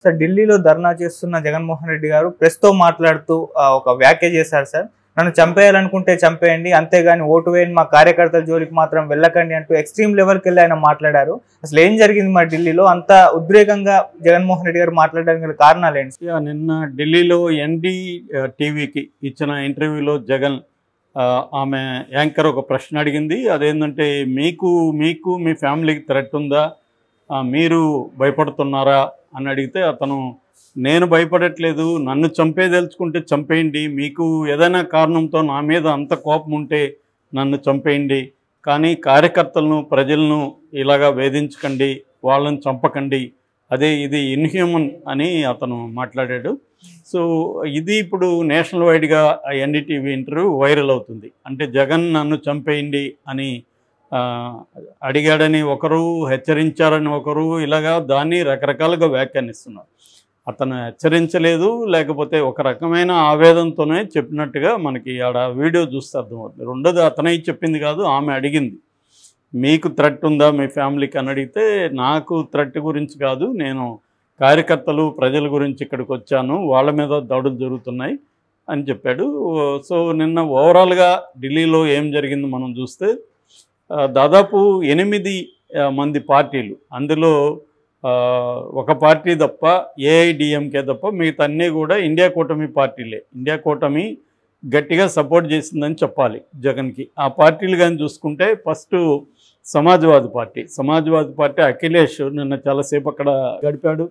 Sir ఢిల్లీలో ధర్నా చేస్తున్న జగన్మోహన్ రెడ్డి గారు ప్రెస్తో మాట్లాడుతూ ఒక వ్యాఖ్య చేశారు సార్. నన్ను చంపేయాలనుకుంటే చంపేయండి, అంతేగాని ఓటు వేయండి మా కార్యకర్తల జోలికి మాత్రం వెళ్ళకండి అంటూ ఎక్స్ట్రీమ్ లెవెల్కి వెళ్ళి ఆయన మాట్లాడారు. అసలు ఏం జరిగింది మరి ఢిల్లీలో అంత ఉద్రేకంగా జగన్మోహన్ రెడ్డి గారు మాట్లాడడానికి గల కారణాలు ఏంటి? నిన్న ఢిల్లీలో ఎన్డీ టీవీకి ఇచ్చిన ఇంటర్వ్యూలో జగన్ ఆమె యాంకర్ ఒక ప్రశ్న అడిగింది. అదేంటంటే మీకు మీ ఫ్యామిలీకి థ్రెట్ ఉందా, మీరు భయపడుతున్నారా అని అడిగితే అతను నేను భయపడట్లేదు, నన్ను చంపేదలుచుకుంటే చంపేయండి, మీకు ఏదైనా కారణంతో నా మీద అంత కోపం ఉంటే నన్ను చంపేయండి, కానీ కార్యకర్తలను ప్రజలను ఇలాగా వేధించకండి, వాళ్ళని చంపకండి, ఇది ఇన్హ్యూమన్ అని అతను మాట్లాడాడు. సో ఇది ఇప్పుడు నేషనల్ వైడ్గా ఎన్డీటీవీ ఇంటర్వ్యూ వైరల్ అవుతుంది. అంటే జగన్ నన్ను చంపేయండి అని అడిగాడని ఒకరు, హెచ్చరించారని ఒకరు, ఇలాగా దాన్ని రకరకాలుగా వ్యాఖ్యానిస్తున్నారు. అతను హెచ్చరించలేదు, లేకపోతే ఒక రకమైన ఆవేదనతోనే చెప్పినట్టుగా మనకి ఆడ వీడియో చూస్తే అర్థమవుతుంది. రెండోది అతనే చెప్పింది కాదు, ఆమె అడిగింది మీకు థ్రెట్ ఉందా మీ ఫ్యామిలీకి అని అడిగితే నాకు థ్రెట్ గురించి కాదు, నేను కార్యకర్తలు ప్రజల గురించి ఇక్కడికి వచ్చాను, వాళ్ళ మీద దాడులు జరుగుతున్నాయి అని చెప్పాడు. సో నిన్న ఓవరాల్గా ఢిల్లీలో ఏం జరిగింది మనం చూస్తే దాదాపు 8 మంది పార్టీలు, అందులో ఒక పార్టీ తప్ప ఏఐడిఎంకే తప్ప మిగతా అన్నీ కూడా ఇండియా కూటమి పార్టీలే. ఇండియా కూటమి గట్టిగా సపోర్ట్ చేసిందని చెప్పాలి జగన్కి. ఆ పార్టీలు కానీ చూసుకుంటే ఫస్ట్ సమాజ్వాదీ పార్టీ అఖిలేష్ నిన్న చాలాసేపు అక్కడ గడిపాడు,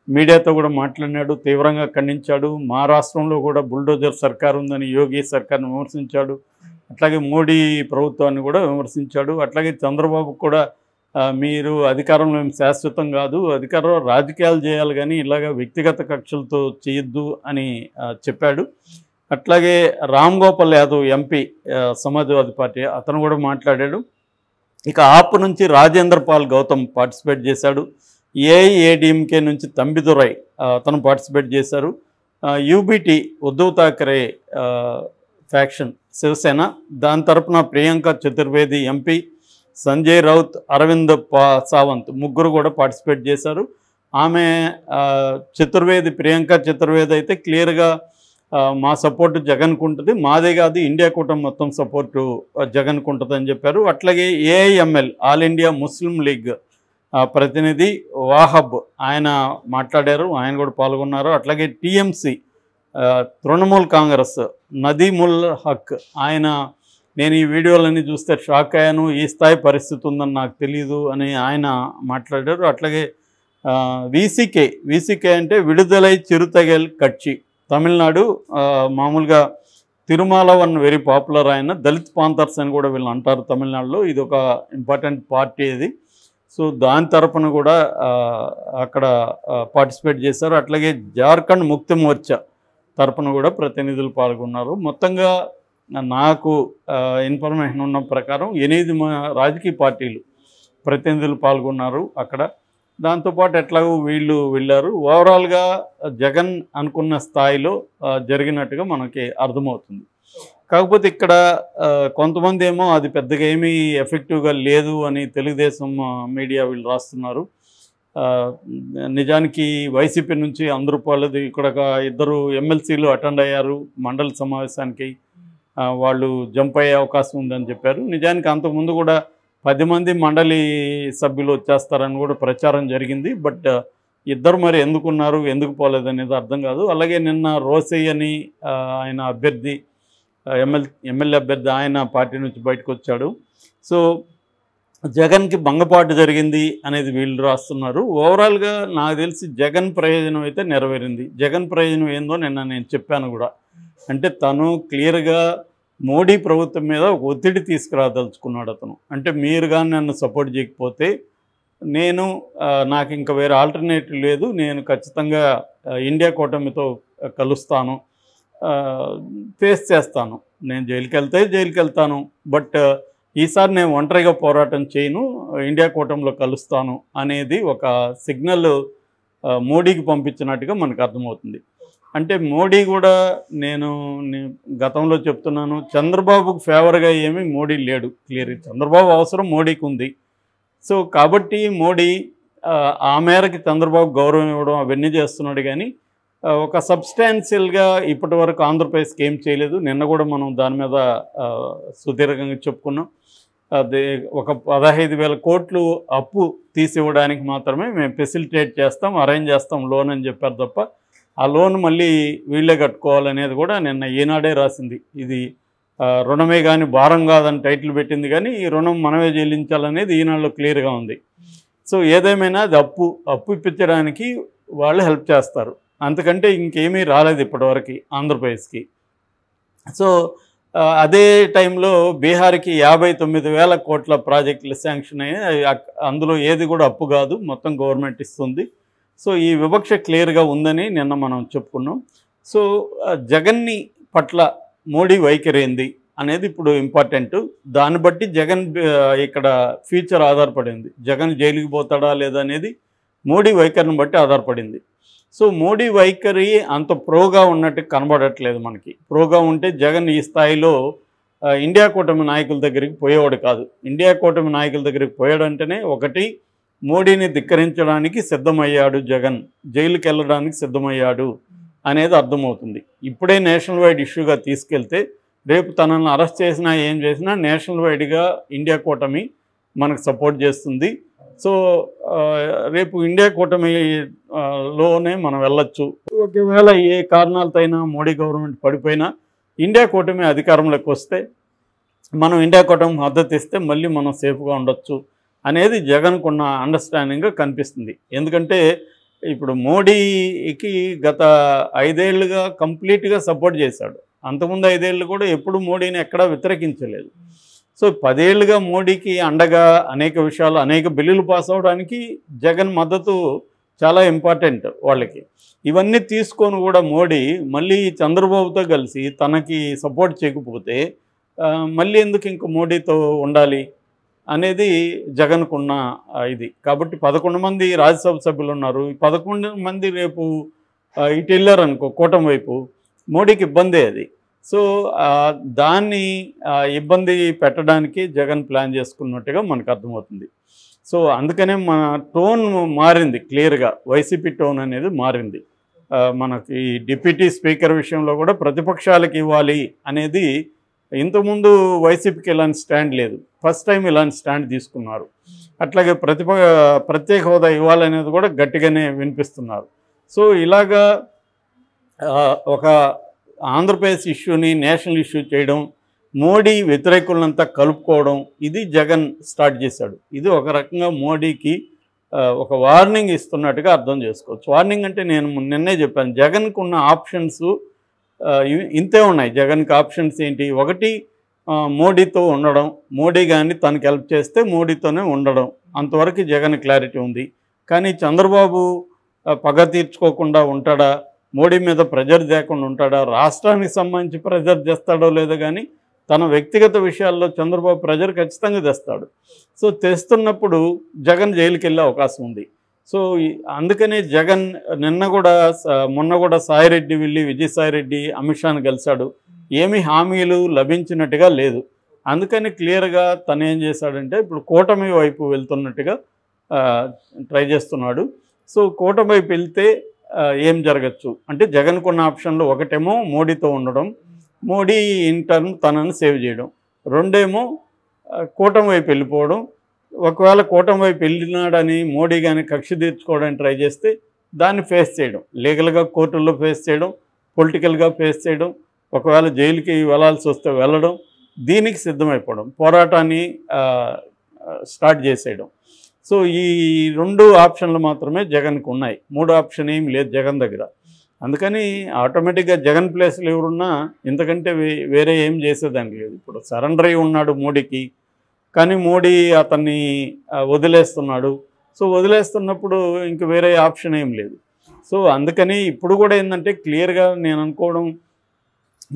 మీడియాతో కూడా మాట్లాడినాడు, తీవ్రంగా ఖండించాడు. మహారాష్ట్రంలో కూడా బుల్డోజర్ సర్కార్ ఉందని యోగి సర్కార్ని విమర్శించాడు, అట్లాగే మోడీ ప్రభుత్వాన్ని కూడా విమర్శించాడు. అట్లాగే చంద్రబాబు కూడా మీరు అధికారంలో ఏం శాశ్వతం కాదు, అధికారంలో రాజకీయాలు చేయాలి కానీ ఇలాగ వ్యక్తిగత కక్షలతో చేయొద్దు అని చెప్పాడు. అట్లాగే రామ్ గోపాల్ యాదవ్ ఎంపీ సమాజ్వాదీ పార్టీ అతను కూడా మాట్లాడాడు. ఇక ఆప్ నుంచి రాజేంద్ర పాల్ గౌతమ్ పార్టిసిపేట్ చేశాడు. ఏఐఏడిఎంకే నుంచి తంబిదురై అతను పార్టిసిపేట్ చేశారు. యూబీటీ ఉద్ధవ్ థాకరే ఫ్యాక్షన్ శివసేన, దాని తరపున ప్రియాంక చతుర్వేది ఎంపీ, సంజయ్ రౌత్, అరవింద్ సావంత్ ముగ్గురు కూడా పార్టిసిపేట్ చేశారు. ఆమె ప్రియాంక చతుర్వేది అయితే క్లియర్గా మా సపోర్టు జగన్కు ఉంటుంది, మాదే కాదు ఇండియా కూటమి మొత్తం సపోర్టు జగన్కు ఉంటుంది అని చెప్పారు. అట్లాగే AIML all India Muslim league ప్రతినిధి వాహబ్ ఆయన మాట్లాడారు, ఆయన కూడా పాల్గొన్నారు. అట్లాగే టీఎంసీ తృణమూల్ కాంగ్రెస్ నదీముల్ హక్ ఆయన నేను ఈ వీడియోలన్నీ చూస్తే షాక్ అయ్యాను, ఈ స్థాయి పరిస్థితి ఉందని నాకు తెలియదు అని ఆయన మాట్లాడారు. అట్లాగే వీసీకే అంటే విడుదలై చిరుతగల్ కక్షి, తమిళనాడు, మామూలుగా తిరుమల వన్ వెరీ పాపులర్, ఆయన దళిత్ పాంథర్స్ అని కూడా వీళ్ళు అంటారు తమిళనాడులో, ఇది ఒక ఇంపార్టెంట్ పార్టీ ఇది. సో దాని తరపున కూడా అక్కడ పార్టిసిపేట్ చేశారు. అట్లాగే జార్ఖండ్ ముక్తి మోర్చా తరపున కూడా ప్రతినిధులు పాల్గొన్నారు. మొత్తంగా నాకు ఇన్ఫర్మేషన్ ఉన్న ప్రకారం 8 రాజకీయ పార్టీలు ప్రతినిధులు పాల్గొన్నారు అక్కడ. దాంతోపాటు ఎట్లాగో వీళ్ళు వెళ్ళారు. ఓవరాల్గా జగన్ అనుకున్న స్థాయిలో జరిగినట్టుగా మనకి అర్థమవుతుంది. కాకపోతే ఇక్కడ కొంతమంది ఏమో అది పెద్దగా ఏమీ ఎఫెక్టివ్గా లేదు అని తెలుగుదేశం మీడియా వీళ్ళు రాస్తున్నారు. నిజానికి వైసీపీ నుంచి అందరూపాలది ఇక్కడ 2 ఎమ్మెల్సీలు అటెండ్ అయ్యారు మండలి సమావేశానికి, వాళ్ళు జంప్ అయ్యే అవకాశం ఉందని చెప్పారు. నిజానికి అంతకుముందు కూడా 10 మంది మండలి సభ్యులు వచ్చేస్తారని కూడా ప్రచారం జరిగింది. బట్ ఇద్దరు మరి ఎందుకున్నారు, ఎందుకు పోలేదు అనేది అర్థం కాదు. అలాగే నిన్న రోసయ్య అని ఆయన అభ్యర్థి, ఎమ్మెల్యే అభ్యర్థి, ఆయన పార్టీ నుంచి బయటకు వచ్చాడు. సో జగన్కి భంగపాటు జరిగింది అనేది వీళ్ళు రాస్తున్నారు. ఓవరాల్గా నాకు తెలిసి జగన్ ప్రయోజనం అయితే నెరవేరింది. జగన్ ప్రయోజనం ఏందో నిన్న నేను చెప్పాను కూడా. అంటే తను క్లియర్గా మోడీ ప్రభుత్వం మీద ఒక ఒత్తిడి తీసుకురాదలుచుకున్నాడు అతను. అంటే మీరు కానీ నన్ను సపోర్ట్ చేయకపోతే నాకు ఇంకా వేరే ఆల్టర్నేటివ్ లేదు, నేను ఖచ్చితంగా ఇండియా కూటమితో కలుస్తాను, ఫేస్ చేస్తాను, నేను జైలుకి వెళ్తాను, బట్ ఈసారి నేను ఒంటరిగా పోరాటం చేయను, ఇండియా కూటమిలో కలుస్తాను అనేది ఒక సిగ్నల్ మోడీకి పంపించినట్టుగా మనకు అర్థమవుతుంది. అంటే మోడీ కూడా నేను గతంలో చెప్తున్నాను, చంద్రబాబుకు ఫేవర్గా ఏమీ మోడీ లేడు, క్లియర్. చంద్రబాబు అవసరం మోడీకి ఉంది. సో కాబట్టి మోడీ ఆ మేరకి చంద్రబాబు గౌరవం ఇవ్వడం అవన్నీ చేస్తున్నాడు. కానీ ఒక సబ్స్టాన్షియల్గా ఇప్పటి వరకు ఆంధ్రప్రదేశ్కి ఏం చేయలేదు. నిన్న కూడా మనం దాని మీద సుదీర్ఘంగా చెప్పుకున్నాం. అది ఒక 15,000 కోట్లు అప్పు తీసివ్వడానికి మాత్రమే మేము ఫెసిలిటేట్ చేస్తాం, అరేంజ్ చేస్తాం లోన్ అని చెప్పారు తప్ప ఆ లోన్ మళ్ళీ వీళ్ళే కట్టుకోవాలనేది కూడా నిన్న ఈనాడే రాసింది. ఇది రుణమే కానీ భారం కాదని టైటిల్ పెట్టింది, కానీ ఈ రుణం మనమే చెల్లించాలనేది ఈనాడులో క్లియర్గా ఉంది. సో ఏదేమైనా అది అప్పు ఇప్పించడానికి వాళ్ళు హెల్ప్ చేస్తారు, అంతకంటే ఇంకేమీ రాలేదు ఇప్పటివరకు ఆంధ్రప్రదేశ్కి. సో అదే టైంలో బీహార్కి 59,000 కోట్ల ప్రాజెక్టులు శాంక్షన్ అయ్యాయి. అందులో ఏది కూడా అప్పు కాదు, మొత్తం గవర్నమెంట్ ఇస్తుంది. సో ఈ వివక్ష క్లియర్గా ఉందని నిన్న మనం చెప్పుకున్నాం. సో జగన్ని పట్ల మోడీ వైఖరి ఏంది అనేది ఇప్పుడు ఇంపార్టెంట్. దాన్ని బట్టి జగన్ ఇక్కడ ఫ్యూచర్ ఆధారపడింది. జగన్ జైలుకి పోతాడా లేదా అనేది మోడీ వైఖరిని బట్టి ఆధారపడింది. సో మోడీ వైఖరి అంత ప్రోగా ఉన్నట్టు కనబడట్లేదు మనకి. ప్రోగా ఉంటే జగన్ ఈ స్థాయిలో ఇండియా కూటమి నాయకుల దగ్గరికి పోయేవాడు కాదు. ఇండియా కూటమి నాయకుల దగ్గరికి పోయాడంటేనే ఒకటి మోడీని ధిక్కరించడానికి సిద్ధమయ్యాడు, జగన్ జైలుకి వెళ్ళడానికి సిద్ధమయ్యాడు అనేది అర్థమవుతుంది. ఇప్పుడే నేషనల్ వైడ్ ఇష్యూగా తీసుకెళ్తే రేపు తనను అరెస్ట్ చేసినా ఏం చేసినా నేషనల్ వైడ్గా ఇండియా కూటమి మనకు సపోర్ట్ చేస్తుంది. సో రేపు ఇండియా కూటమిలోనే మనం వెళ్ళొచ్చు. ఒకవేళ ఏ కారణాలతో అయినా మోడీ గవర్నమెంట్ పడిపోయినా ఇండియా కూటమి అధికారంలోకి వస్తే మనం ఇండియా కూటమి మద్దతు ఇస్తే మళ్ళీ మనం సేఫ్గా ఉండొచ్చు అనేది జగన్కున్న అండర్స్టాండింగ్గా కనిపిస్తుంది. ఎందుకంటే ఇప్పుడు మోడీకి గత 5 ఏళ్ళుగా కంప్లీట్గా సపోర్ట్ చేశాడు. అంతకుముందు 5 ఏళ్ళు కూడా ఎప్పుడు మోడీని ఎక్కడా వ్యతిరేకించలేదు. సో 10 ఏళ్ళుగా మోడీకి అండగా అనేక విషయాలు, అనేక బిల్లులు పాస్ అవడానికి జగన్ మద్దతు చాలా ఇంపార్టెంట్ వాళ్ళకి. ఇవన్నీ తీసుకొని కూడా మోడీ మళ్ళీ చంద్రబాబుతో కలిసి తనకి సపోర్ట్ చేయకపోతే మళ్ళీ ఎందుకు ఇంక మోడీతో ఉండాలి అనేది జగన్కున్న ఇది. కాబట్టి 11 మంది రాజ్యసభ సభ్యులు ఉన్నారు. ఈ 11 మంది రేపు ఇటు వెళ్ళారు అనుకో కూటమి వైపు, మోడీకి ఇబ్బందే అది. సో దాన్ని ఇబ్బంది పెట్టడానికి జగన్ ప్లాన్ చేసుకున్నట్టుగా మనకు అర్థమవుతుంది. సో అందుకనే మన టోన్ మారింది క్లియర్గా, వైసీపీ టోన్ అనేది మారింది. మనకి డిప్యూటీ స్పీకర్ విషయంలో కూడా ప్రతిపక్షాలకు ఇవ్వాలి అనేది ఇంతకుముందు వైసీపీకి ఇలాంటి స్టాండ్ లేదు, ఫస్ట్ టైం ఇలాంటి స్టాండ్ తీసుకున్నారు. అట్లాగే ప్రత్యేక హోదా ఇవ్వాలనేది కూడా గట్టిగానే వినిపిస్తున్నారు. సో ఇలాగా ఒక ఆంధ్రప్రదేశ్ ఇష్యూని నేషనల్ ఇష్యూ చేయడం, మోడీ వ్యతిరేకులంతా కలుపుకోవడం, ఇది జగన్ స్టార్ట్ చేశాడు. ఇది ఒక రకంగా మోడీకి ఒక వార్నింగ్ ఇస్తున్నట్టుగా అర్థం చేసుకోవచ్చు. వార్నింగ్ అంటే నేను నిన్నే చెప్పాను, జగన్కు ఉన్న ఆప్షన్స్ ఇంతే ఉన్నాయి. జగన్కి ఆప్షన్స్ ఏంటి? ఒకటి మోడీతో ఉండడం, మోడీ కానీ తనకి హెల్ప్ చేస్తే మోడీతోనే ఉండడం, అంతవరకు జగన్ క్లారిటీ ఉంది. కానీ చంద్రబాబు పగ తీర్చుకోకుండా ఉంటాడా, మోడీ మీద ప్రెజర్ చేయకుండా ఉంటాడా, రాష్ట్రానికి సంబంధించి ప్రెజర్ చేస్తాడో లేదో, కానీ తన వ్యక్తిగత విషయాల్లో చంద్రబాబు ప్రెజర్ ఖచ్చితంగా తెస్తాడు. సో తెస్తున్నప్పుడు జగన్ జైలుకి వెళ్ళే అవకాశం ఉంది. సో అందుకనే జగన్ మొన్న కూడా సాయిరెడ్డి వెళ్ళి విజయసాయిరెడ్డి అమిత్ షాను కలిశాడు. ఏమీ హామీలు లభించినట్టుగా లేదు. అందుకని క్లియర్గా తను ఏం చేశాడంటే ఇప్పుడు కూటమి వైపు వెళ్తున్నట్టుగా ట్రై చేస్తున్నాడు. సో కూటమి వైపు వెళ్తే ఏం జరగచ్చు అంటే జగన్కున్న ఆప్షన్లు ఒకటేమో మోడీతో ఉండడం, మోడీ ఇన్ టర్న్ తనను సేవ్ చేయడం, రెండేమో కూటమి వైపు వెళ్ళిపోవడం. ఒకవేళ కూటమి వైపు వెళ్ళినాడని మోడీ కానీ కక్ష తీర్చుకోవడానికి ట్రై చేస్తే దాన్ని ఫేస్ చేయడం, లీగల్గా కోర్టుల్లో ఫేస్ చేయడం, పొలిటికల్గా ఫేస్ చేయడం, ఒకవేళ జైలుకి వెళ్ళాల్సి వస్తే వెళ్ళడం, దీనికి సిద్ధమైపోవడం, పోరాటాన్ని స్టార్ట్ చేసేయడం. సో ఈ 2 ఆప్షన్లు మాత్రమే జగన్కు ఉన్నాయి. 3 ఆప్షన్ ఏమి లేదు జగన్ దగ్గర. అందుకని ఆటోమేటిక్గా జగన్ ప్లేస్లో ఎవరున్నా ఇంతకంటే వేరే ఏం చేసేదానికి లేదు. ఇప్పుడు సరెండర్ అయి ఉన్నాడు మోడీకి, కానీ మోడీ అతన్ని వదిలేస్తున్నాడు. సో వదిలేస్తున్నప్పుడు ఇంక వేరే ఆప్షన్ ఏం లేదు. సో అందుకని ఇప్పుడు కూడా ఏంటంటే క్లియర్గా నేను అనుకోవడం,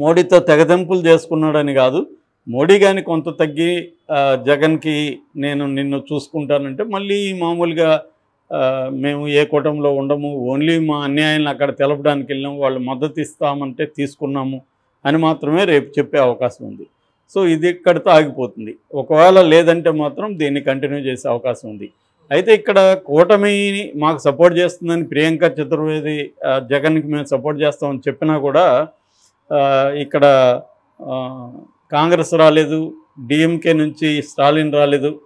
మోడీతో తెగదెంపులు చేసుకున్నాడని కాదు, మోడీ కానీ కొంత తగ్గి జగన్కి నిన్ను చూసుకుంటానంటే మళ్ళీ మామూలుగా మేము ఏ కూటమిలో ఉండము, ఓన్లీ మా అన్యాయాన్ని అక్కడ తెలపడానికి వెళ్ళాము, వాళ్ళు మద్దతు ఇస్తామంటే తీసుకున్నాము అని మాత్రమే రేపు చెప్పే అవకాశం ఉంది. సో ఇది ఇక్కడితో ఆగిపోతుంది. ఒకవేళ లేదంటే మాత్రం దీన్ని కంటిన్యూ చేసే అవకాశం ఉంది. అయితే ఇక్కడ కూటమిని మాకు సపోర్ట్ చేస్తుందని ప్రియాంక చతుర్వేది జగన్కి మేము సపోర్ట్ చేస్తామని చెప్పినా కూడా ఇక్కడ కాంగ్రెస్ రాలేదు, డిఎంకే నుంచి స్టాలిన్ రాలేదు,